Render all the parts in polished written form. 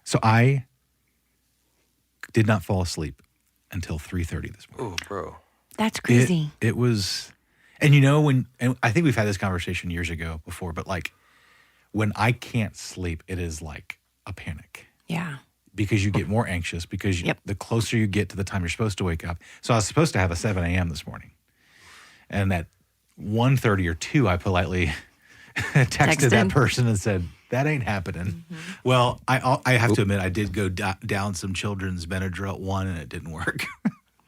So I did not fall asleep until 3:30 this morning. Oh, bro. That's crazy. It was, and and I think we've had this conversation years ago before, but like when I can't sleep, it is like a panic. Yeah. Because you get more anxious because the closer you get to the time you're supposed to wake up. So I was supposed to have a 7 a.m. this morning. And at 1:30 or 2, I politely texted that person and said, that ain't happening. Mm-hmm. Well, I have to admit, I did go down some children's Benadryl at 1 and it didn't work.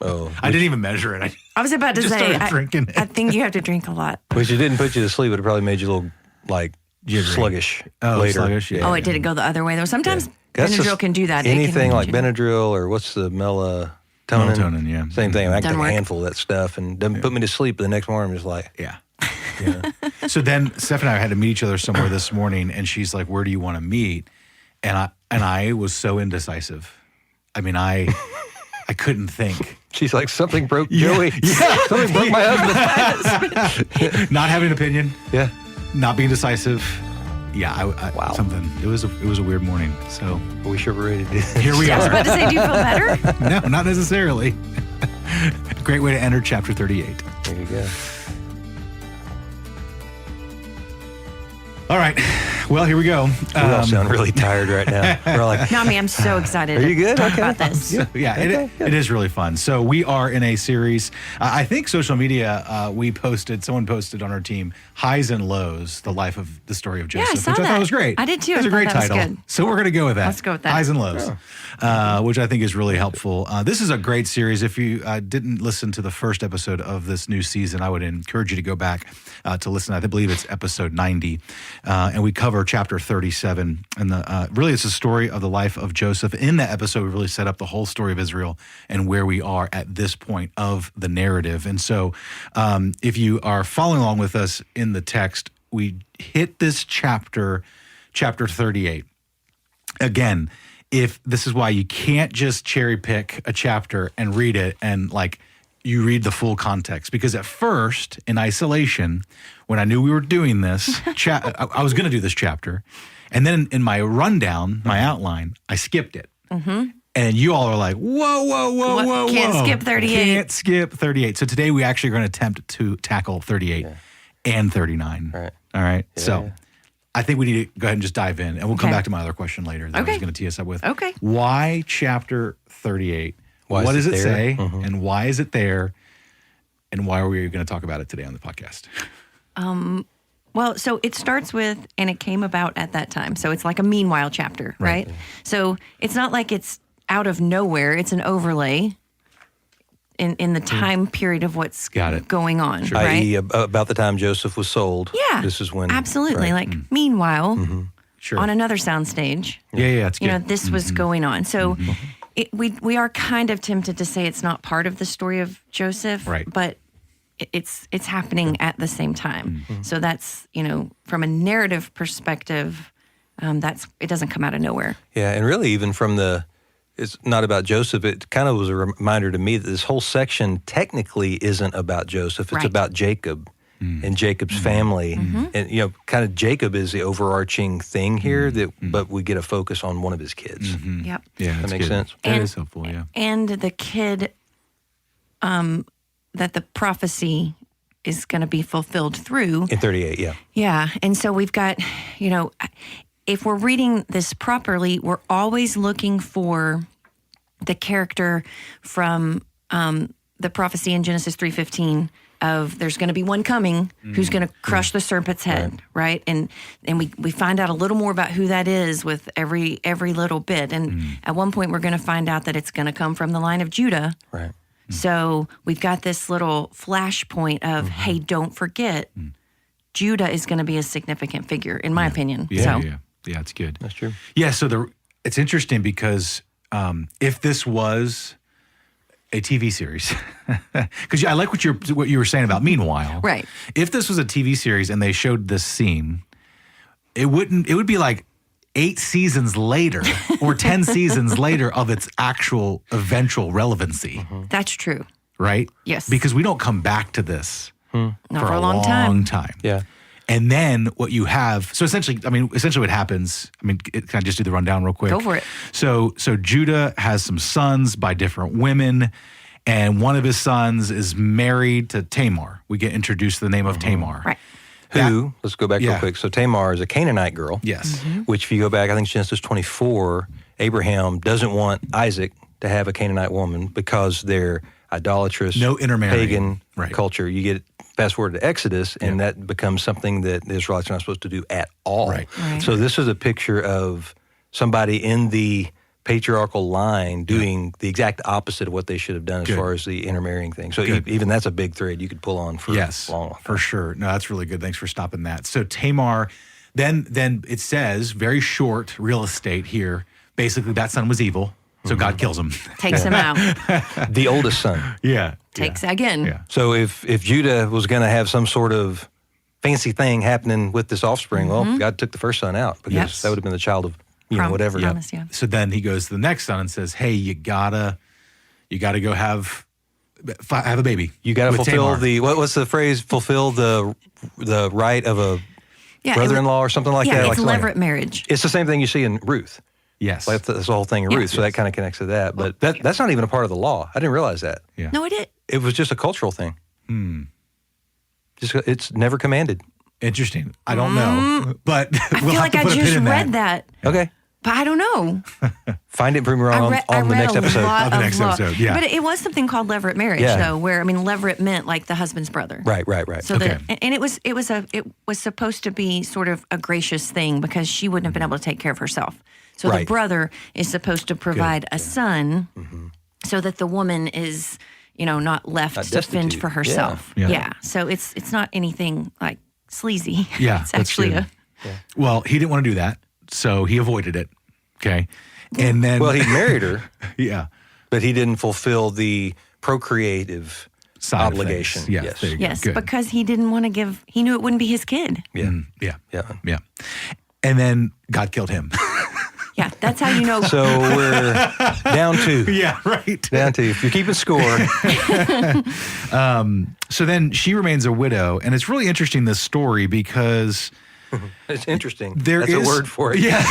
Oh, I didn't even measure it. I was about to say, drinking it. I think you have to drink a lot. Which it didn't put you to sleep, but it probably made you a little, like, sluggish later. Sluggish, yeah. Oh, it didn't go the other way, though. Sometimes Benadryl can do that. Anything like Benadryl or what's the melatonin? Melatonin, yeah. Same thing. I can take work. a handful of that stuff and doesn't put me to sleep. The next morning, I'm just like, yeah. So then Steph and I had to meet each other somewhere this morning, and she's like, where do you want to meet? And I was so indecisive. I mean, I couldn't think. She's like, something broke Joey. Yeah. Something broke my husband. Not having an opinion. Yeah. Not being decisive. Yeah, wow. Something. It was a weird morning. So we sure were ready to do this. Here we I was are. about to say, do you feel better? No, not necessarily. Great way to enter chapter 38. There you go. All right. Well, here we go. We all sound really tired right now. We're like, Not me. I'm so excited. Are you good? to talk Okay. about this. So, yeah, it is really fun. So we are in a series. I think social media, someone posted on our team, Highs and Lows, the life of the story of Joseph, I saw which I that. thought was great. I did too. It was I a great thought that was title. good. So we're going to go with that. Let's go with that. Highs and Lows, which I think is really helpful. This is a great series. If you didn't listen to the first episode of this new season, I would encourage you to go back to listen. I believe it's episode 90. And we cover chapter 37. And really it's a story of the life of Joseph. In that episode, we really set up the whole story of Israel and where we are at this point of the narrative. And so if you are following along with us in the text, we hit this chapter 38. Again, if this is why you can't just cherry pick a chapter and read it and like you read the full context, because at first in isolation, when I knew we were doing this, I was going to do this chapter, and then in my rundown, my outline, I skipped it. Mm-hmm. And you all are like, whoa. Can't skip 38. Can't skip 38. So today we actually are going to attempt to tackle 38 and 39. Right. All right. Yeah, so yeah. I think we need to go ahead and just dive in, and we'll come Okay. back to my other question later that I was going to tee us up with. Okay. Why chapter 38? Why what is does it it there? say? Mm-hmm. And why is it there? And why are we going to talk about it today on the podcast? Well, so it starts with, and it came about at that time. So it's like a meanwhile chapter, right? So it's not like it's out of nowhere. It's an overlay in the time period of what's Got it. going on, right? i.e. about the time Joseph was sold. Yeah. This is when. Absolutely. Right. Like, meanwhile, Sure. on another soundstage, yeah, it's good. you know, this was going on. So we are kind of tempted to say it's not part of the story of Joseph, Right. but it's happening at the same time. So that's, you know, from a narrative perspective, it doesn't come out of nowhere. Yeah, and really even from it's not about Joseph. It kind of was a reminder to me that this whole section technically isn't about Joseph. It's Right. about Jacob and Jacob's family. And, you know, kind of Jacob is the overarching thing here, but we get a focus on one of his kids. Yep. Yeah, That that's makes good. sense. That And- is helpful, yeah. And the kid that the prophecy is going to be fulfilled through. In 38, yeah. Yeah. And so we've got, you know, if we're reading this properly, we're always looking for the character from the prophecy in Genesis 3:15 of there's going to be one coming who's going to crush the serpent's head, right? And we find out a little more about who that is with every little bit. And at one point, we're going to find out that it's going to come from the line of Judah. Right. So we've got this little flashpoint of, hey, don't forget, Judah is going to be a significant figure, in my opinion. Yeah, So yeah, it's good. That's true. Yeah, so it's interesting because if this was a TV series, because I like what you were saying about meanwhile. Right. If this was a TV series and they showed this scene, it would be like 8 seasons later or 10 seasons later of its actual eventual relevancy, that's true. right? Yes. Because we don't come back to this Not for for a long time. Yeah. And then what you have, so essentially what happens, can I just do the rundown real quick? Go for it. So Judah has some sons by different women, and one of his sons is married to Tamar. We get introduced to the name of Tamar. Right. Who, let's go back Yeah. real quick. So Tamar is a Canaanite girl. Yes. Which if you go back, I think Genesis 24, Abraham doesn't want Isaac to have a Canaanite woman because they're idolatrous, No intermarrying. pagan Right. culture. You get fast forward to Exodus, and that becomes something that the Israelites are not supposed to do at all. Right. Right. So this is a picture of somebody in the patriarchal line doing the exact opposite of what they should have done Good. as far as the intermarrying thing. So Good. even that's a big thread you could pull on for Yes, long. for sure. No, that's really good. Thanks for stopping that. So Tamar, then it says, very short real estate here. Basically, that son was evil, so God kills him. Takes him out. The oldest son. Yeah. Takes again. Yeah. So if Judah was going to have some sort of fancy thing happening with this offspring, well, God took the first son out because Yes. that would have been the child of whatever. Promise, yeah. So then he goes to the next son and says, "Hey, you gotta go have a baby. You got to with fulfill Tamar." what's the phrase? Fulfill the right of a Yeah, brother-in-law or something like yeah, that. it's like something like levirate marriage. It's the same thing you see in Ruth. Yes. Like that's the whole thing in Yeah. Ruth. So that kind of connects to that. But that's not even a part of the law. I didn't realize that. Yeah. No, it is. It was just a cultural thing. Just it's never commanded. Interesting. I don't know, but I feel like I just read that, Okay. but I don't know. Find it and prove me wrong on the next episode. Of the next episode, yeah. But it was something called levirate marriage, Yeah. though, where levirate meant like the husband's brother. Right. So Okay. and it was supposed to be sort of a gracious thing because she wouldn't have been able to take care of herself. So the Right. brother is supposed to provide a son, so that the woman is not left Not to fend destitute. for herself. Yeah. So it's not anything like sleazy. Yeah, it's that's actually good. Well, he didn't want to do that, so he avoided it. Okay, and then Well, he married her, yeah, but he didn't fulfill the procreative side of obligation. things. Yeah, Yes. there you go. Yes, Good. because he didn't want to give. He knew it wouldn't be his kid. Yeah. Yeah, Yeah. yeah, and then God killed him. Yeah, that's how you know. So we're down to. Yeah, right. Down to. If you're keeping score. So then she remains a widow, and it's really interesting, this story, because It's interesting. there That's is a word for it. Yeah,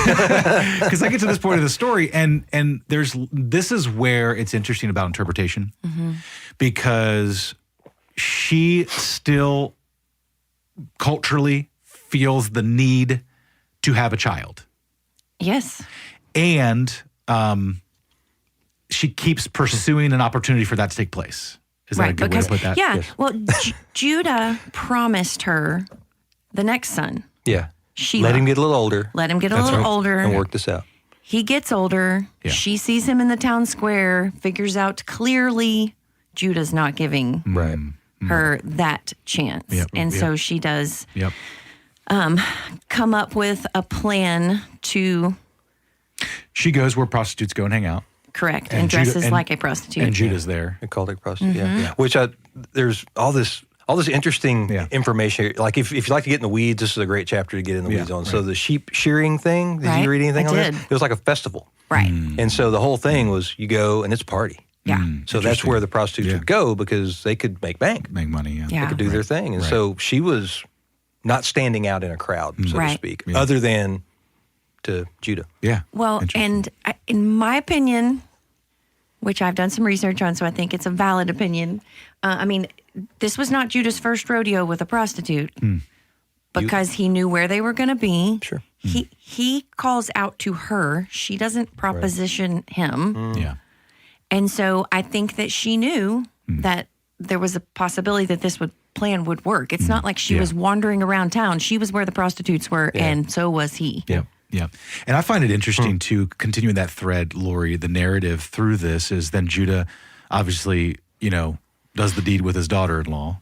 because I get to this point of the story, and this is where it's interesting about interpretation, because she still culturally feels the need to have a child, Yes. and she keeps pursuing an opportunity for that to take place. Is that a good way to put that? Yeah. Yes. Well, Judah promised her the next son. Yeah. Sheila. Let him get a little older Let him get a That's little right. older. and work this out. He gets older. Yeah. She sees him in the town square, figures out clearly Judah's not giving Right. her that chance. Yep. And Yep. so she does Yep. come up with a plan to She goes where prostitutes go and hang out, correct And and Judah- dresses and- like a prostitute. and Judah's there. A cultic prostitute. Mm-hmm. Yeah. Which there's all this interesting Yeah. information. Like if you like to get in the weeds, this is a great chapter to get in the Yeah, weeds on. right. So the sheep shearing thing, did Right. you read anything I on did. that? It was like a festival. Right. And so the whole thing was you go and it's a party. Yeah. So that's Interesting. where the prostitutes Yeah. would go because they could make bank. Make money. Yeah. Yeah. They could do their thing. And Right. so she was not standing out in a crowd, so to Right. speak, Yeah. other than to Judah. Yeah. Well, Interesting. and in my opinion, which I've done some research on, so I think it's a valid opinion. This was not Judah's first rodeo with a prostitute because he knew where they were going to be. Sure. He calls out to her. She doesn't proposition him. Yeah. And so I think that she knew that there was a possibility that this plan would work. It's not like she Yeah. was wandering around town. She was where the prostitutes were, and so was he. Yeah. Yeah. And I find it interesting to continue that thread, Lori, the narrative through this is then Judah obviously, does the deed with his daughter-in-law.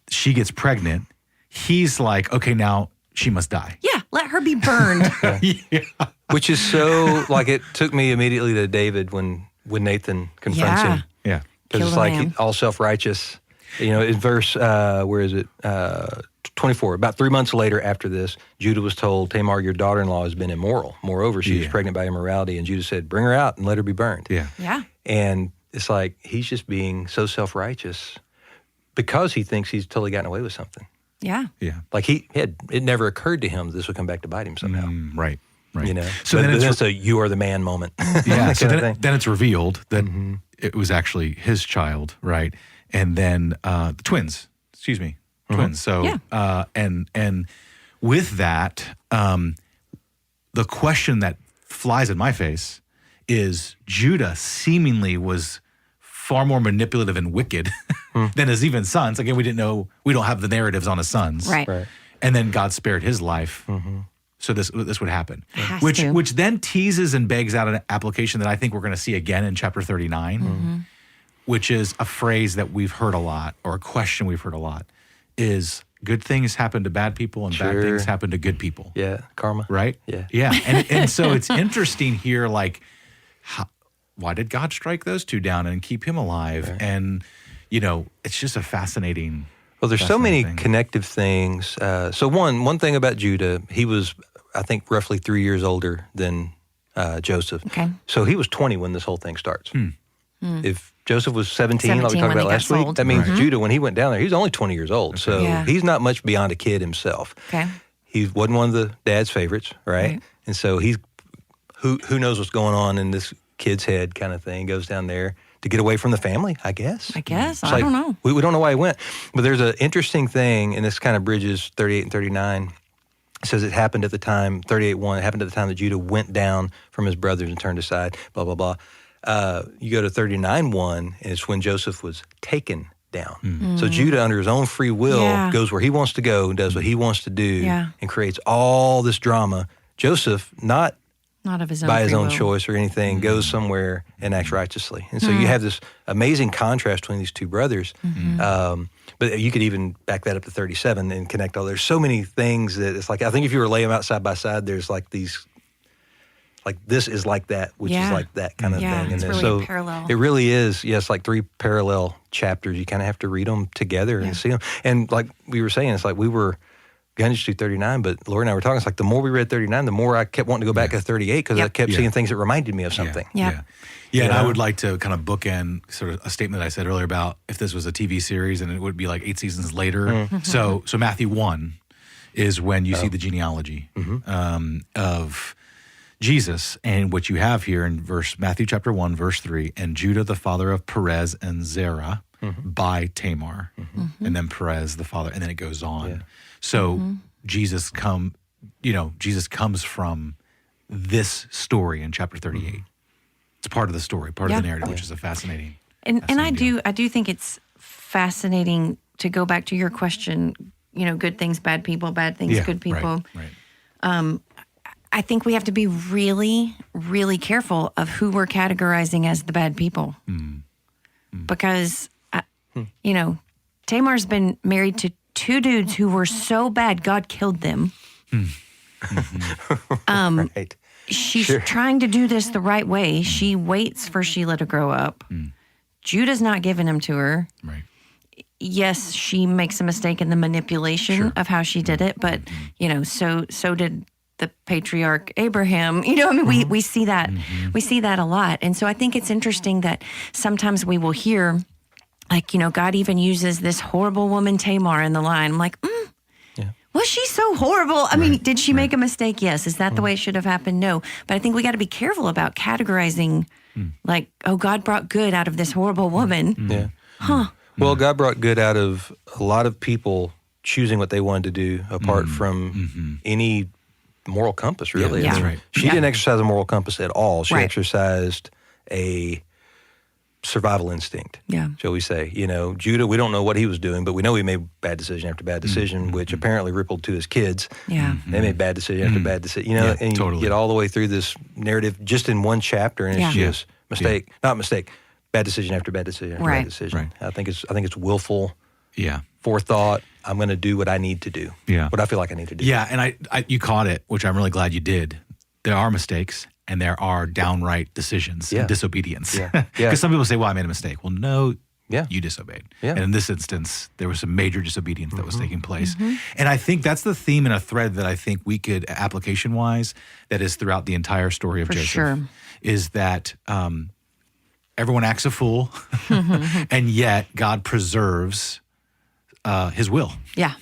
She gets pregnant. He's like, okay, now she must die. Yeah, let her be burned. Which is so, like, it took me immediately to David when Nathan confronts Yeah. him. Yeah. Because Kill it's the like man. all self-righteous. In verse, where is it? 24. About 3 months later after this, Judah was told, Tamar, your daughter-in-law has been immoral. Moreover, she was Yeah. pregnant by immorality. And Judah said, bring her out and let her be burned. Yeah. Yeah. And it's like, he's just being so self-righteous because he thinks he's totally gotten away with something. Yeah. Yeah. Like it never occurred to him this would come back to bite him somehow. Right. Right. You know, So but then it's a "you are the man" moment. yeah. So kind of then, thing. then it's revealed that it was actually his child, right? And then the twins. Excuse me, twins. So Yeah. and with that, the question that flies in my face is Judah seemingly was far more manipulative and wicked than his even sons. Again, we don't have the narratives on his sons. Right. Right. And then God spared his life. So this would happen. Has which to. which then teases and begs out an application that I think we're going to see again in chapter 39, which is a phrase that we've heard a lot, or a question we've heard a lot, is good things happen to bad people and bad Sure. things happen to good people. Yeah, karma. Right? Yeah. Yeah. And so it's interesting here, like, why did God strike those two down and keep him alive? Right. And, it's just a fascinating. Well, there's so many Fascinating thing. connective things. So one thing about Judah, he was, I think, roughly 3 years older than Joseph. Okay. So he was 20 when this whole thing starts. If Joseph was 17 like we 17 talked when about he got last week, sold. that means Judah, when he went down there, he was only 20 years old. So Yeah. he's not much beyond a kid himself. Okay. He wasn't one of the dad's favorites, right? Right. And so he's who knows what's going on in this kid's head kind of thing, goes down there to get away from the family, I guess. I guess. It's I don't know. We don't know why he went. But there's an interesting thing, and this kind of bridges 38 and 39. It says it happened at the time, 38:1, it happened at the time that Judah went down from his brothers and turned aside, blah, blah, blah. You go to 39:1, and it's when Joseph was taken down. So Judah, under his own free will, Yeah. goes where he wants to go, does what he wants to do, Yeah. and creates all this drama. Joseph, not Not of his own by his free own will. choice or anything, goes somewhere and acts righteously. And so you have this amazing contrast between these two brothers. But you could even back that up to 37 and connect all. There's so many things that it's like, I think if you were laying them out side by side, there's like these, like this is like that, which is Yeah. like that kind of Yeah, thing. it's then really a parallel. It really is. Yes, like three parallel chapters. You kind of have to read them together and see them. And like we were saying, it's like we were going to just do 39, but Lori and I were talking, it's like the more we read 39, the more I kept wanting to go back to 38 because I Yep. kept Yeah. seeing things that reminded me of something. Yeah. Yeah. Yeah, and You I know? would like to kind of bookend sort of a statement that I said earlier about if this was a TV series and it would be like 8 seasons later. So Matthew 1 is when you see the genealogy of Jesus. And what you have here in Matthew chapter 1, verse 3, and Judah, the father of Perez and Zerah by Tamar, and then Perez, the father, and then it goes on. Yeah. So Jesus comes from this story in chapter 38. It's part of the story, part of the Yeah. narrative, which is a fascinating. And I deal. do think it's fascinating to go back to your question, good things, bad people, bad things, Yeah, good people. Right. I think we have to be really, really careful of who we're categorizing as the bad people. Because, Tamar's been married to two dudes who were so bad, God killed them. Right. She's Sure. trying to do this the right way. She waits for Sheila to grow up. Judah's not giving him to her. Right. Yes, she makes a mistake in the manipulation of how she did it, but so did the patriarch Abraham. We see that. We see that a lot. And so I think it's interesting that sometimes we will hear, like, God even uses this horrible woman Tamar in the line. I'm like, was she so horrible? I mean, did she make a mistake? Yes. Is that the way it should have happened? No. But I think we got to be careful about categorizing, like, oh, God brought good out of this horrible woman. Yeah. Well, God brought good out of a lot of people choosing what they wanted to do apart from any moral compass, really. Yeah. That's right. She didn't exercise a moral compass at all. She Right. exercised a survival instinct, Yeah. shall we say. Judah, we don't know what he was doing, but we know he made bad decision after bad decision, which apparently rippled to his kids. Yeah. They made bad decision after bad decision. Yeah, And you totally. get all the way through this narrative just in one chapter, and it's Yeah. just mistake, not mistake, bad decision after bad decision after Right. bad decision. Right. I think it's willful Yeah. forethought. I'm going to do what I need to do. Yeah. What I feel like I need to do. Yeah, and I you caught it, which I'm really glad you did. There are mistakes and there are downright decisions Yeah. and disobedience. Yeah. Because Yeah. some people say, well, I made a mistake. Well, no, Yeah. you disobeyed. Yeah. And in this instance, there was some major disobedience that was taking place. And I think that's the theme and a thread that I think we could, application-wise, that is throughout the entire story of For Joseph, sure. is that everyone acts a fool, and yet God preserves his will. Yeah.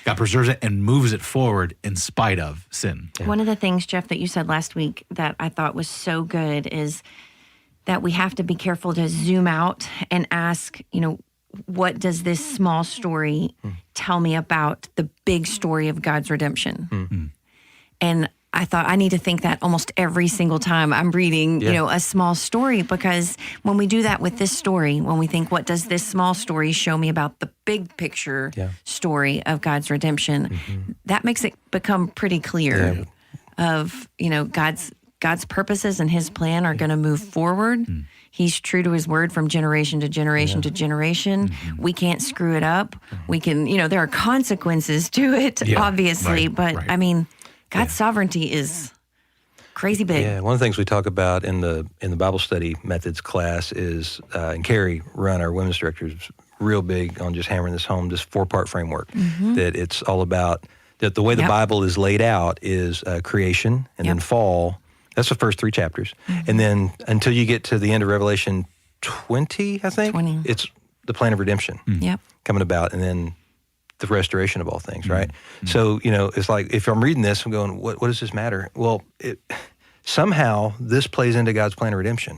God preserves it and moves it forward in spite of sin. One of the things, Jeff, that you said last week that I thought was so good is that we have to be careful to zoom out and ask, what does this small story tell me about the big story of God's redemption? And I thought I need to think that almost every single time I'm reading, a small story, because when we do that with this story, when we think, what does this small story show me about the big picture story of God's redemption, that makes it become pretty clear of, God's purposes and his plan are going to move forward. He's true to his word from generation to generation to generation. We can't screw it up. We can, there are consequences to it, obviously, but I mean, God's sovereignty is crazy big. Yeah, one of the things we talk about in the Bible study methods class is, and Carrie Runn, our women's director, is real big on just hammering this home, this 4-part framework, that it's all about, that the way the Bible is laid out is creation and then fall. That's the first 3 chapters. And then until you get to the end of Revelation 20, I think, it's the plan of redemption coming about, and then the restoration of all things, right? So, it's like, if I'm reading this, I'm going, what does this matter? Well, somehow this plays into God's plan of redemption.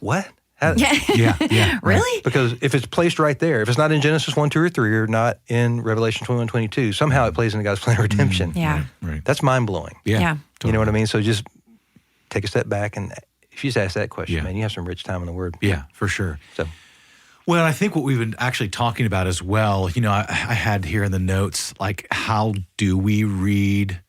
What? How? Yeah. Really? Because if it's placed right there, if it's not in Genesis 1, 2, or 3, or not in Revelation 21, 22, somehow it plays into God's plan of redemption. Yeah. Right. That's mind-blowing. Yeah. You know what I mean? So just take a step back, and if you just ask that question, man, you have some rich time in the Word. Yeah, for sure. So, well, I think what we've been actually talking about as well, I had here in the notes, like, how do we read?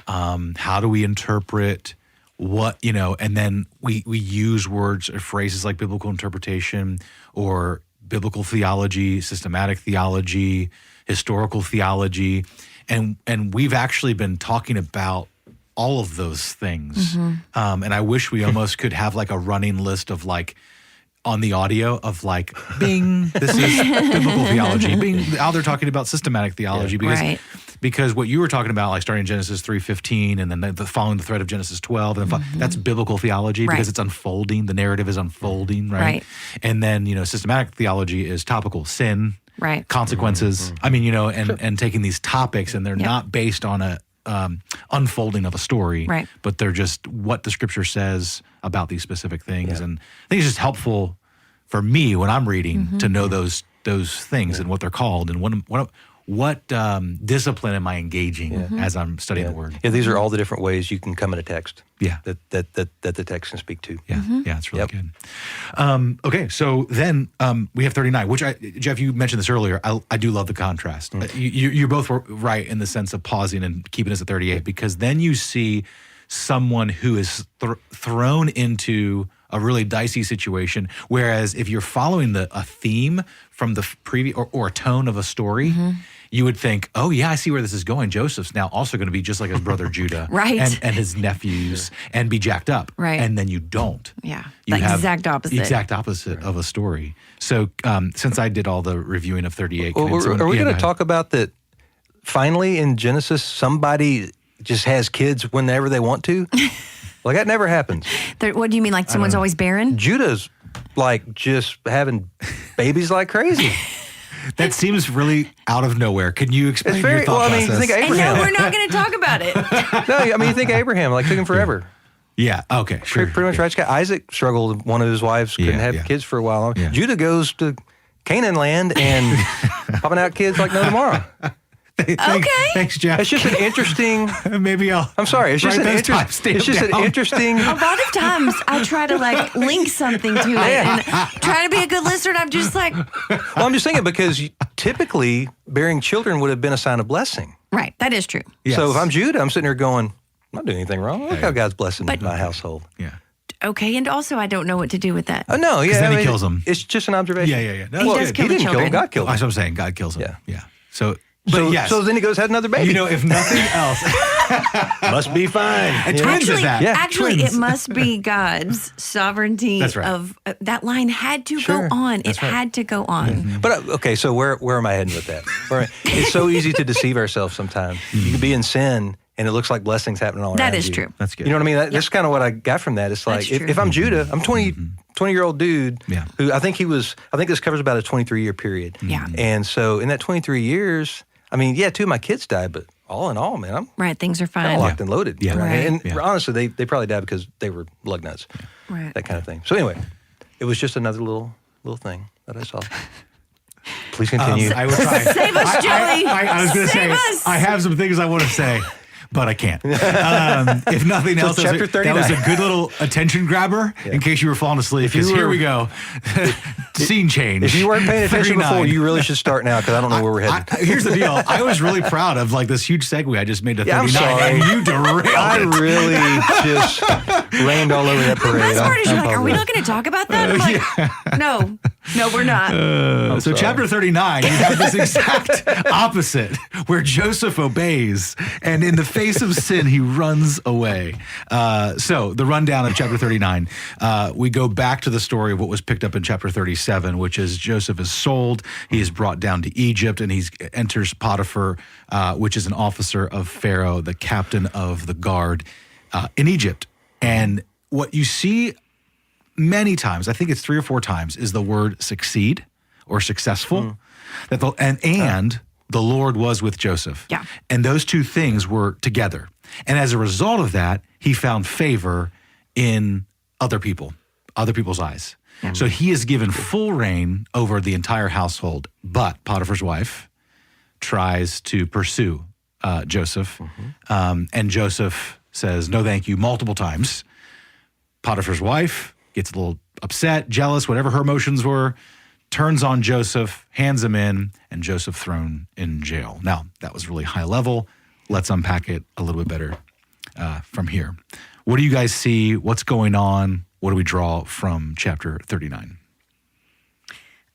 How do we interpret? What, and then we use words or phrases like biblical interpretation or biblical theology, systematic theology, historical theology. And we've actually been talking about all of those things. And I wish we almost could have like a running list of like, on the audio of like, bing, this is biblical theology. Bing, now they're talking about systematic theology because what you were talking about, like starting in Genesis 3:15 and then the following the thread of Genesis 12, and that's biblical theology because it's unfolding. The narrative is unfolding, right? And then, systematic theology is topical, sin, consequences. I mean, and taking these topics, and they're not based on a unfolding of a story, but they're just what the scripture says about these specific things. And I think it's just helpful for me when I'm reading to know those things and what they're called and what discipline am I engaging as I'm studying the Word. Yeah, these are all the different ways you can come in a text. That the text can speak to. Yeah, it's really good. Okay, so then we have 39, which Jeff, you mentioned this earlier. I do love the contrast. You both were right in the sense of pausing and keeping us at 38, because then you see someone who is thrown into a really dicey situation. Whereas if you're following a theme from the previous or a tone of a story, you would think, oh yeah, I see where this is going. Joseph's now also going to be just like his brother Judah, and his nephews, and be jacked up, and then you don't. Yeah, you the have exact opposite. The exact opposite of a story. So since I did all the reviewing of 38, are we going to talk about that? Finally, in Genesis, somebody just has kids whenever they want to. Like, that never happens. What do you mean, like someone's always barren? Judah's like just having babies like crazy. That seems really out of nowhere. Can you explain your thought process? Think Abraham. And no, we're not going to talk about it. No, I mean, you think Abraham, like, took him forever. Yeah, okay, sure. Pretty much right. Isaac struggled. One of his wives couldn't have kids for a while. Yeah. Judah goes to Canaan land and popping out kids like no tomorrow. Thanks, Jeff. It's just an interesting. Maybe I'm sorry. It's just an interesting. A lot of times I try to like link something to it and try to be a good listener. And I'm just like, well, I'm just thinking because typically bearing children would have been a sign of blessing. Right. That is true. Yes. So if I'm Judah, I'm sitting there going, I'm not doing anything wrong. Look how God's blessing my household. Yeah. Okay, and also I don't know what to do with that. Oh no, yeah. Then he kills him. It's just an observation. Yeah. No, he does kill the didn't children. kill him. God killed him. That's what I'm saying. God kills him. Yeah. So then he goes had another baby. If nothing else, must be fine. And twins is that. Yeah. Actually, Twins. it must be God's sovereignty. That's right. Of that line had to go on. It had to go on. But okay, so where am I heading with that? It's so easy to deceive ourselves sometimes. You can be in sin, and it looks like blessings happening all around you. That is true. That's good. You know what I mean? That's kind of what I got from that. It's like That's true. if I'm Judah, I'm 20-year-old dude who I think this covers about a 23-year period. Yeah. And so in that 23 years, I mean, yeah, 2 of my kids died, but all in all, man, I'm Right, things are kind fine. of locked and loaded. Yeah. Right. And Yeah. honestly, they probably died because they were lug nuts, Right. that kind of thing. So anyway, it was just another little thing that I saw. Please continue. I will try. Save us, Joey. I was going to say, Save us. I have some things I want to say, but I can't. If nothing So else, chapter that was a 39. good little attention grabber in case you were falling asleep. Because you here were- we go. Scene change. If you weren't paying attention 39. before, you really should start now because I don't know where we're headed. Here's the deal. I was really proud of like this huge segue I just made to Yeah, I'm 39, sorry. and you derailed I it. really just rained all over that parade. That's part is I you're like, are we apologize. not going to talk about that? I'm like, no, we're not. So chapter 39, you have this exact opposite where Joseph obeys and in the face of sin, he runs away. So the rundown of chapter 39, we go back to the story of what was picked up in chapter 37, which is Joseph is sold. He is brought down to Egypt and he enters Potiphar, which is an officer of Pharaoh, the captain of the guard in Egypt. And what you see many times, I think it's 3 or 4 times, is the word succeed or successful. That and the Lord was with Joseph. Yeah. And those 2 things were together. And as a result of that, he found favor in other people's eyes. So he is given full reign over the entire household. But Potiphar's wife tries to pursue Joseph. And Joseph says, no, thank you, multiple times. Potiphar's wife gets a little upset, jealous, whatever her emotions were, turns on Joseph, hands him in, and Joseph thrown in jail. Now, that was really high level. Let's unpack it a little bit better from here. What do you guys see? What's going on? What do we draw from chapter 39?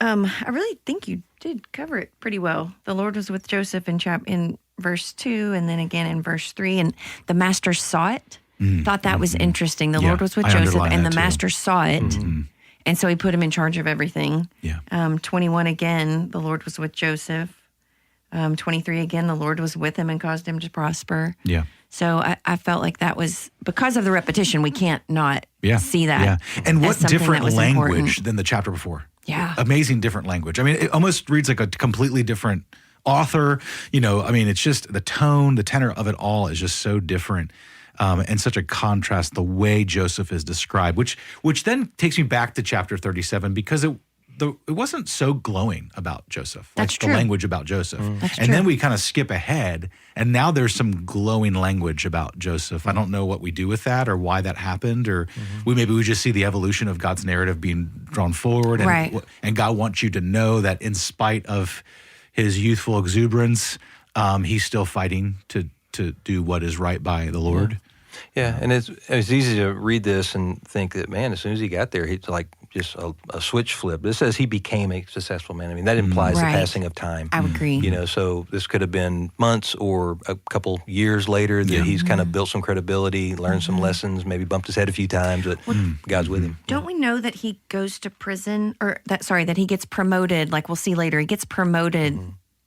I really think you did cover it pretty well. The Lord was with Joseph in verse 2 and then again in verse 3. And the master saw it. Thought that was interesting. The Yeah, Lord was with I Joseph underlined and that the too. master saw it. And so he put him in charge of everything. Yeah. 21 again, the Lord was with Joseph. 23 again, the Lord was with him and caused him to prosper. Yeah. So I felt like that was, because of the repetition, we can't not Yeah. see that. Yeah. And as what something different that was language important. than the chapter before? Yeah. Amazing different language. I mean, it almost reads like a completely different author. You know, I mean, it's just the tone, the tenor of it all is just so different. And such a contrast, the way Joseph is described, which then takes me back to chapter 37 because it wasn't so glowing about Joseph. That's like true. the language about Joseph. That's and true. then we kind of skip ahead, and now there's some glowing language about Joseph. I don't know what we do with that or why that happened, or maybe we just see the evolution of God's narrative being drawn forward. And, Right. and God wants you to know that in spite of his youthful exuberance, he's still fighting to do what is right by the Lord. Yeah, and it's easy to read this and think that, man, as soon as he got there, he's like just a switch flip. This says he became a successful man. I mean, that implies Right. the passing of time. I would agree. You know, so this could have been months or a couple years later that he's kind of built some credibility, learned some lessons, maybe bumped his head a few times, but God's with him. Don't we know that he goes to prison that he gets promoted? Like we'll see later, he gets promoted.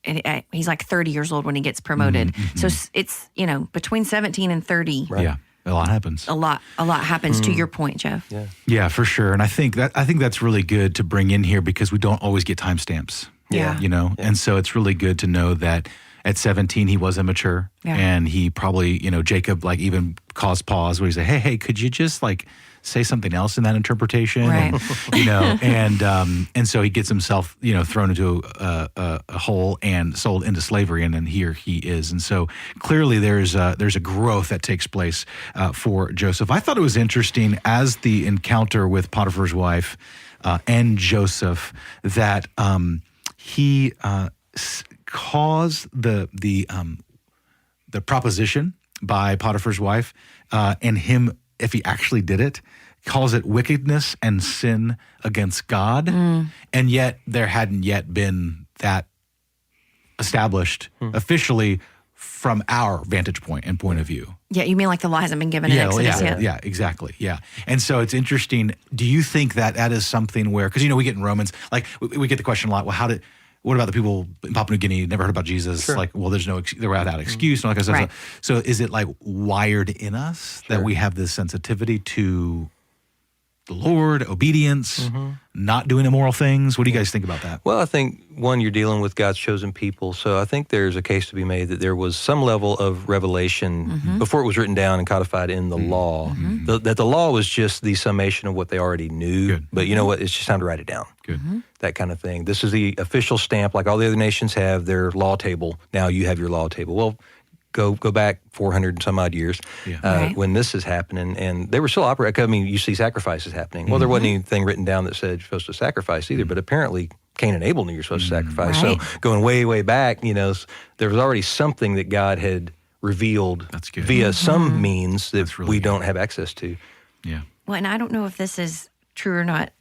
And he's like 30 years old when he gets promoted. So it's, between 17 and 30, Yeah, a lot happens. a lot happens to your point, Jeff. Yeah. Yeah, for sure. And I think that's really good to bring in here because we don't always get timestamps. Yeah. You know? And so it's really good to know that at 17 he was immature. Yeah. And he probably, Jacob like even caused pause where he said, Hey, could you just like say something else in that interpretation? Right. And so he gets himself, thrown into a hole and sold into slavery, and then here he is. And so clearly there's a growth that takes place for Joseph. I thought it was interesting as the encounter with Potiphar's wife and Joseph that he caused the proposition by Potiphar's wife and him, if he actually did it, calls it wickedness and sin against God. And yet there hadn't yet been that established officially from our vantage point and point of view. Yeah, you mean like the law hasn't been given in Exodus yet? Yeah, exactly. Yeah. And so it's interesting. Do you think that is something where, because, we get in Romans, like we get the question a lot, well, what about the people in Papua New Guinea never heard about Jesus? Sure. Like, well, they're without excuse. And all that kind of stuff. So is it like wired in us that we have this sensitivity to the Lord, obedience, not doing immoral things. What do you guys think about that? Well, I think, one, you're dealing with God's chosen people. So I think there's a case to be made that there was some level of revelation before it was written down and codified in the law, that the law was just the summation of what they already knew. Good. But you know what? It's just time to write it down. Good. That kind of thing. This is the official stamp, like all the other nations have their law table. Now you have your law table. Well, go back 400 and some odd years Right. when this is happening, and they were still operating. I mean, you see sacrifices happening. Well, there wasn't anything written down that said you're supposed to sacrifice either, but apparently Cain and Abel knew you're supposed to sacrifice. Right. So going way, way back, there was already something that God had revealed That's good. via some means that That's really we good. don't have access to. Yeah. Well, and I don't know if this is true or not.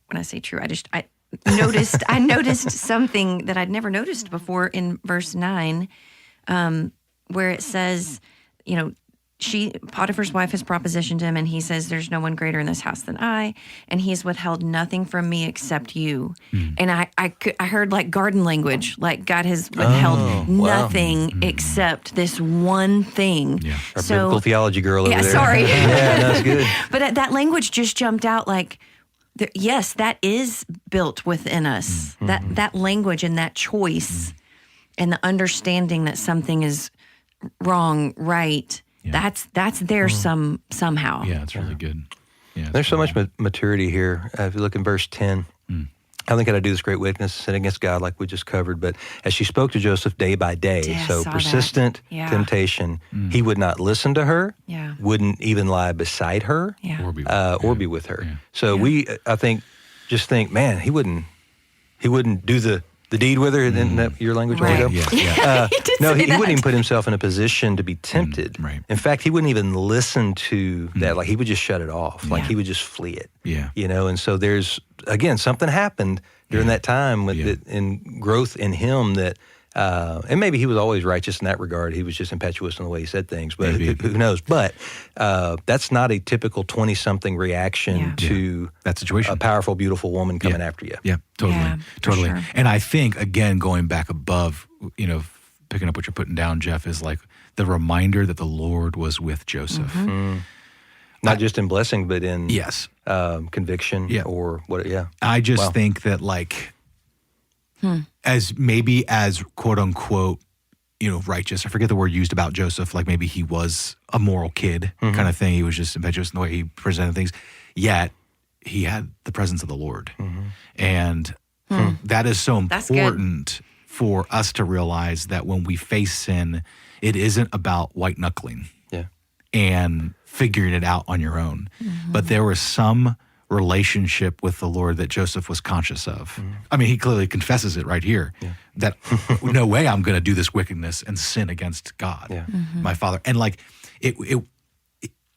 When I say true, I noticed something that I'd never noticed before in verse 9, where it says, Potiphar's wife has propositioned him, and he says, "There's no one greater in this house than I, and he has withheld nothing from me except you." And I heard like garden language, like God has withheld nothing except this one thing. Yeah. Our biblical theology girl over there. sorry. Yeah, that's good. But that language just jumped out like, yes, that is built within us. That language and that choice and the understanding that something is wrong, right, that's there somehow. Yeah, it's really good. Yeah, There's so much maturity here. If you look in verse 10, I think I do this great witness, sin against God, like we just covered. But as she spoke to Joseph day by day, Yeah, I so saw that. persistent Yeah. temptation, he would not listen to her, Yeah. wouldn't even lie beside her, Yeah. Or be be with her. Yeah. So I think, man, he wouldn't do the deed with her. Isn't that your language? Right. Olga? Yeah. He did No, say he wouldn't that. even put himself in a position to be tempted. right. In fact, he wouldn't even listen to that. Like, he would just shut it off. Like, Yeah. he would just flee it. Yeah. And so there's, again, something happened during that time with Yeah. in growth in him that, and maybe he was always righteous in that regard. He was just impetuous in the way he said things, but Maybe. who knows? But that's not a typical 20-something reaction Yeah. to That situation. a powerful, beautiful woman coming Yeah. after you. Yeah, totally. Yeah, for totally. sure. And I think, again, going back above, picking up what you're putting down, Jeff, is like the reminder that the Lord was with Joseph. Mm-hmm. Not just in blessing, but in Yes. conviction Yeah. or what, yeah. I just Wow. think that as quote unquote, righteous, I forget the word used about Joseph, like maybe he was a moral kid kind of thing. He was just impetuous in the way he presented things. Yet he had the presence of the Lord. And that is so That's good. important for us to realize that when we face sin, it isn't about white knuckling Yeah. and figuring it out on your own. But there was some relationship with the Lord that Joseph was conscious of. I mean, he clearly confesses it right here that no way I'm going to do this wickedness and sin against God, Yeah. my Father. And like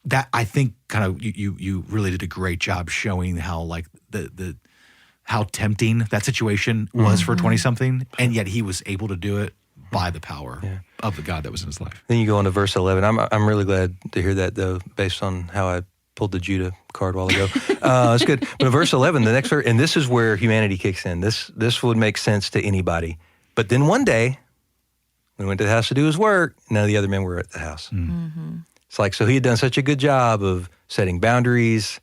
that, I think kind of you really did a great job showing how like how tempting that situation was for 20-something, and yet he was able to do it by the power of the God that was in his life. Then you go on to verse 11. I'm really glad to hear that, though, based on how I pulled the Judah card a while ago. That's good. But in verse 11, the next verse, and this is where humanity kicks in. This would make sense to anybody. But then one day, when he went to the house to do his work, none of the other men were at the house. It's like, so he had done such a good job of setting boundaries,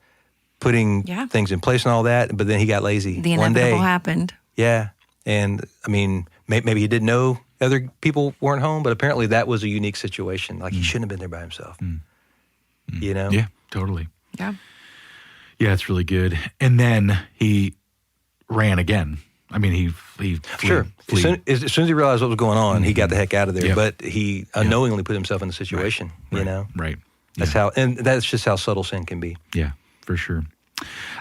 putting Yeah. things in place and all that, but then he got lazy. The one inevitable day. happened. Yeah. And I mean, maybe he didn't know other people weren't home, but apparently that was a unique situation. Like, he shouldn't have been there by himself. Yeah, totally. Yeah. Yeah, it's really good. And then he ran again. I mean, he flew. Sure. As soon as he realized what was going on, he got the heck out of there. Yep. But he unknowingly put himself in a situation, Right. That's how, and that's just how subtle sin can be. Yeah, for sure.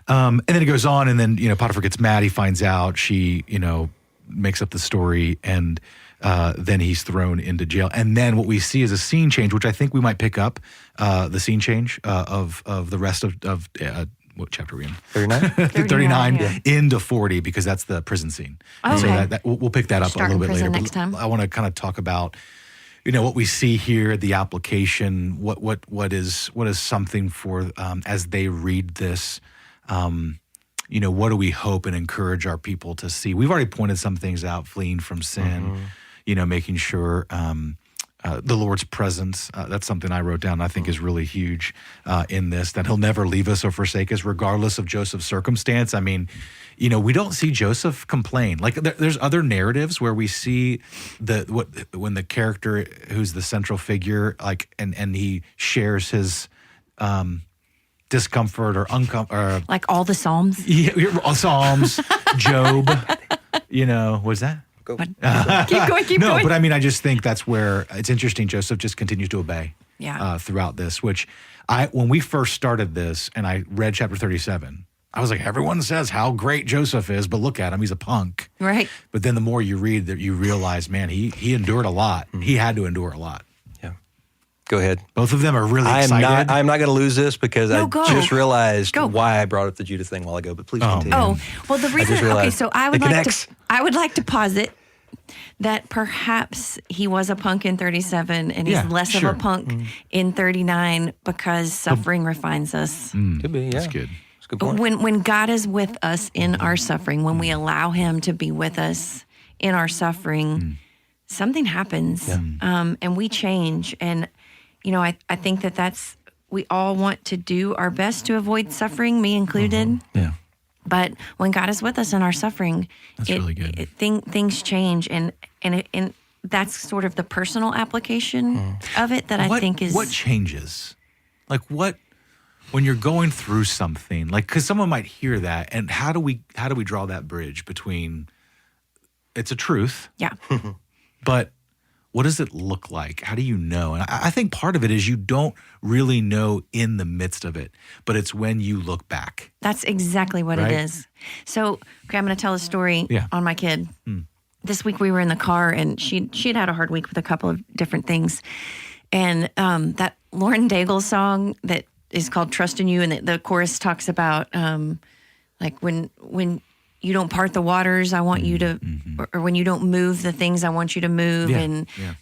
And then it goes on, and then, Potiphar gets mad. He finds out. She, makes up the story, and then he's thrown into jail. And then what we see is a scene change, which I think we might pick up, the scene change of the rest of what chapter are we in? 39? 39 yeah. into 40, because that's the prison scene. Okay. So that we'll pick that up Start a in little bit prison later. next time. I want to kind of talk about, what we see here, the application, what is something for as they read this. What do we hope and encourage our people to see? We've already pointed some things out: fleeing from sin, making sure the Lord's presence. That's something I wrote down I think is really huge in this, that he'll never leave us or forsake us regardless of Joseph's circumstance. I mean, we don't see Joseph complain. Like there's other narratives where we see when the character who's the central figure, like, and he shares his discomfort or uncomfort. Like all the Psalms. Yeah, Psalms, Job, what's that? Go. Keep going. No, but I mean, I just think that's where it's interesting. Joseph just continues to obey throughout this, which when we first started this and I read chapter 37, I was like, everyone says how great Joseph is, but look at him, he's a punk. Right. But then the more you read that, you realize, man, he endured a lot. He had to endure a lot. Yeah. Go ahead. Both of them are really excited. I'm not going to lose this because No, I go. just realized Go. why I brought up the Judah thing a while ago, but please continue. Oh, well, the reason. just realized So I it would connects. like to posit that perhaps he was a punk in 37 and he's Yeah, less sure. of a punk in 39 because suffering refines us. Could be, yeah. That's good. That's a good point. When God is with us in our suffering, when we allow him to be with us in our suffering, something happens and we change. And, I think that's, we all want to do our best to avoid suffering, me included. Yeah. But when God is with us in our suffering, That's really good. Things change, and that's sort of the personal application of it that I think is what changes, like when you're going through something, like because someone might hear that, and how do we draw that bridge between it's a truth, yeah. but what does it look like? How do you know? And I think part of it is you don't really know in the midst of it, but it's when you look back. That's exactly what Right? it is. So, okay, I'm going to tell a story Yeah. on my kid. This week we were in the car, and she had a hard week with a couple of different things. And that Lauren Daigle song that is called "Trust in You," and the chorus talks about like when you don't part the waters, I want you to, or when you don't move the things I want you to move, Yeah,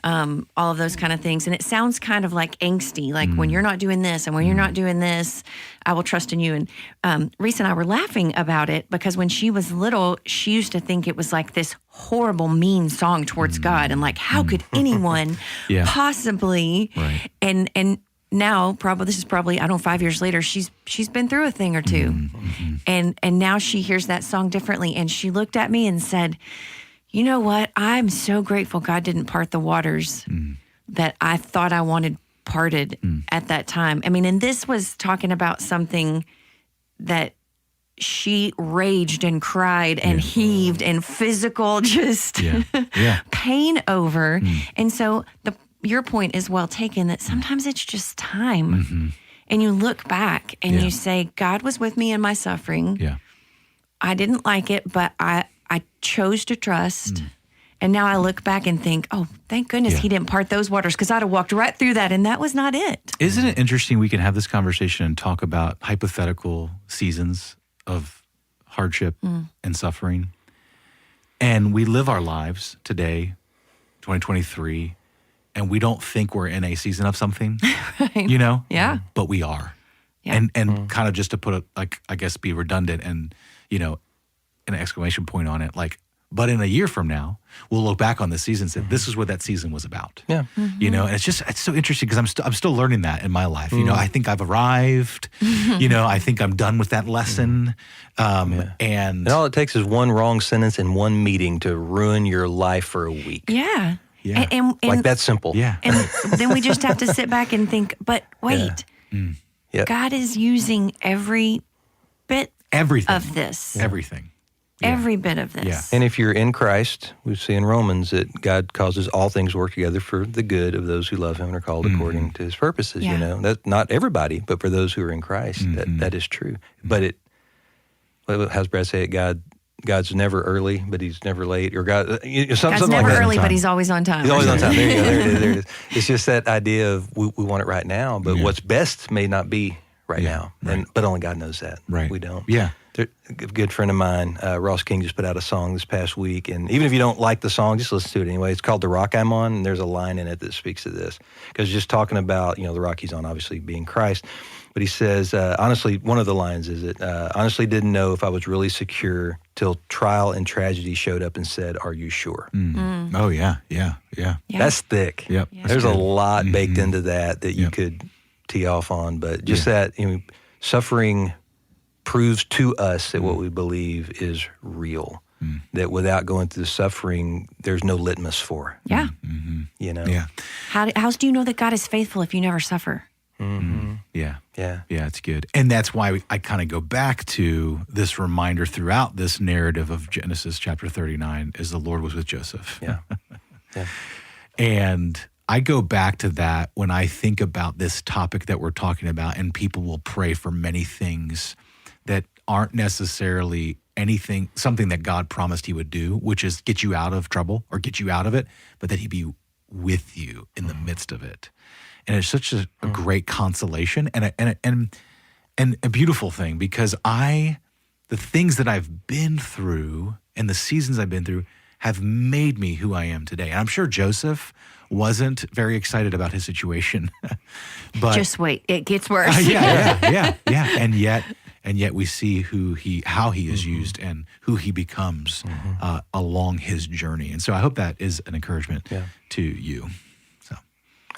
and all of those kind of things. And it sounds kind of like angsty, like when you're not doing this and when you're not doing this, I will trust in you. And Reese and I were laughing about it because when she was little, she used to think it was like this horrible, mean song towards God, and like, how could anyone Yeah. possibly? Right. And now, this is probably, I don't know, 5 years later, she's been through a thing or two. And now she hears that song differently. And she looked at me and said, you know what? I'm so grateful God didn't part the waters that I thought I wanted parted at that time. I mean, and this was talking about something that she raged and cried and heaved and physical just Yeah. pain over. And so your point is well taken that sometimes it's just time. And you look back and Yeah. you say, God was with me in my suffering. Yeah. I didn't like it, but I chose to trust. And now I look back and think, oh, thank goodness he didn't part those waters, because I'd have walked right through that and that was not it. Isn't it interesting we can have this conversation and talk about hypothetical seasons of hardship and suffering? And we live our lives today, 2023, and we don't think we're in a season of something, Yeah. but we are. Yeah. And kind of just to put I guess be redundant and, an exclamation point on it, like, but in a year from now, we'll look back on this season and say, this is what that season was about. Yeah. And it's so interesting because I'm still learning that in my life. I think I've arrived. I think I'm done with that lesson. And all it takes is one wrong sentence in one meeting to ruin your life for a week. Yeah. Yeah. And Like that simple. yeah, And then we just have to sit back and think, but wait, Yep. God is using every bit everything of this. everything. Every bit of this. Yeah. And if you're in Christ, we see in Romans that God causes all things to work together for the good of those who love him and are called according to his purposes. Yeah. That's not everybody, but for those who are in Christ, that is true. But how's Brad say it? God's never early, but he's never late, or something God's like never that. early, but he's always on time. He's always on time. There you go. There it is. There it is. It's just that idea of we want it right now, but what's best may not be right now, but only God knows that. Right. We don't. Yeah. A good friend of mine, Ross King, just put out a song this past week, and even if you don't like the song, just listen to it anyway. It's called "The Rock I'm On," and there's a line in it that speaks to this, because just talking about the rock he's on, obviously being Christ, But he says, honestly, one of the lines is it, honestly didn't know if I was really secure till trial and tragedy showed up and said, are you sure? Oh, yeah. That's thick. Yep. There's a lot baked into that you Yep. could tee off on. But just that suffering proves to us that what we believe is real. That without going through the suffering, there's no litmus for. Yeah. You know? Yeah. How do you know that God is faithful if you never suffer? Yeah. Yeah. Yeah, it's good. And that's why I kind of go back to this reminder throughout this narrative of Genesis chapter 39 is the Lord was with Joseph. Yeah. Yeah. And I go back to that when I think about this topic that we're talking about, and people will pray for many things that aren't necessarily something that God promised he would do, which is get you out of trouble or get you out of it, but that he'd be with you in the midst of it. And it's such a great consolation and a beautiful thing, because the things that I've been through and the seasons I've been through have made me who I am today. And I'm sure Joseph wasn't very excited about his situation, but Just wait, it gets worse. yeah. And yet we see how he is used and who he becomes along his journey. And so I hope that is an encouragement to you. So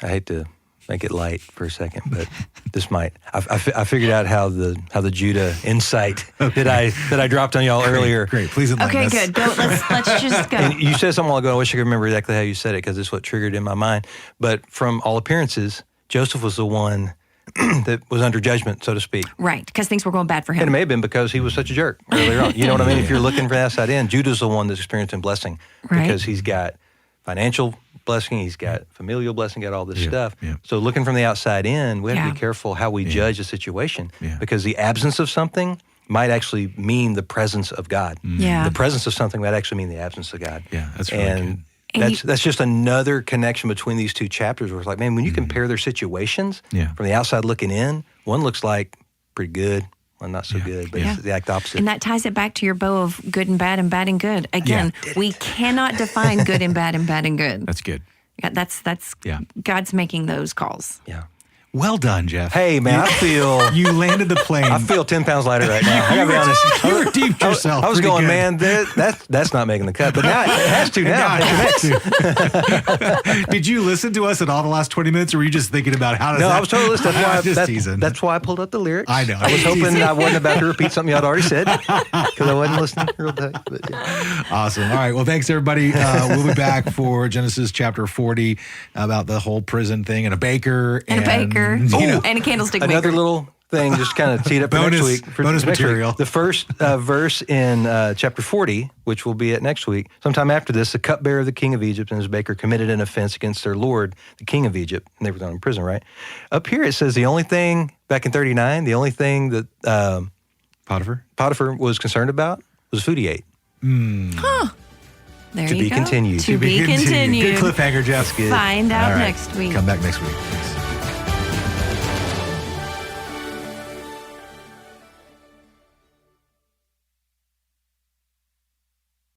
I hate to make it light for a second, but this might. I figured out how the Judah insight that I dropped on y'all earlier. Great. Please enlighten Okay, us. good. Go. Let's just go. And you said something a while ago. I wish I could remember exactly how you said it, because it's what triggered in my mind. But from all appearances, Joseph was the one that was under judgment, so to speak. Right, because things were going bad for And it him. may have been because he was such a jerk earlier on. You know what I mean? If you're looking for the outside in, Judah's the one that's experiencing blessing Right. because he's got financial blessing, he's got familial blessing, got all this stuff. yeah. So looking from the outside in, we have to Yeah. be careful how we judge a situation, Yeah. because the absence of something might actually mean the presence of God. Yeah. The presence of something might actually mean the absence of God. Yeah, that's really and good. And that's just another connection between these two chapters where it's like, man, when you compare their situations Yeah. from the outside looking in, one looks like pretty good, one not so good, but it's the exact opposite. And that ties it back to your bow of good and bad and good. Again, we cannot define good and bad and good. That's good. Yeah, that's Yeah. God's making those calls. yeah. Well done, Jeff. Hey, man, I feel You landed the plane. I feel 10 pounds lighter right now. I gotta be honest. You redeemed yourself. I was pretty going, good. man, that's not making the cut, but now it has to now. Did you listen to us at all the last 20 minutes, or were you just thinking about how does No, that? I was totally listening. Just teasing. That's why I pulled up the lyrics. I know. I was hoping Teasing. I wasn't about to repeat something y'd already said because I wasn't listening real tight. But yeah. Awesome. All right. Well, thanks, everybody. We'll be back for Genesis chapter 40 about the whole prison thing and a baker. And a baker. you know, And a candlestick Another maker. little thing, just kind of teed up for Bonus- next week. bonus next week. material. The first verse in chapter 40, which will be at next week, sometime after this, the cupbearer of the king of Egypt and his baker committed an offense against their lord, the king of Egypt, and they were thrown in prison, right? Up here it says the only thing, back in 39, the only thing that Potiphar. Potiphar was concerned about was food he ate. There To you be go. continued. To be continued. Good cliffhanger, Jeff. Find out All right. next week. Come back next week. Thanks.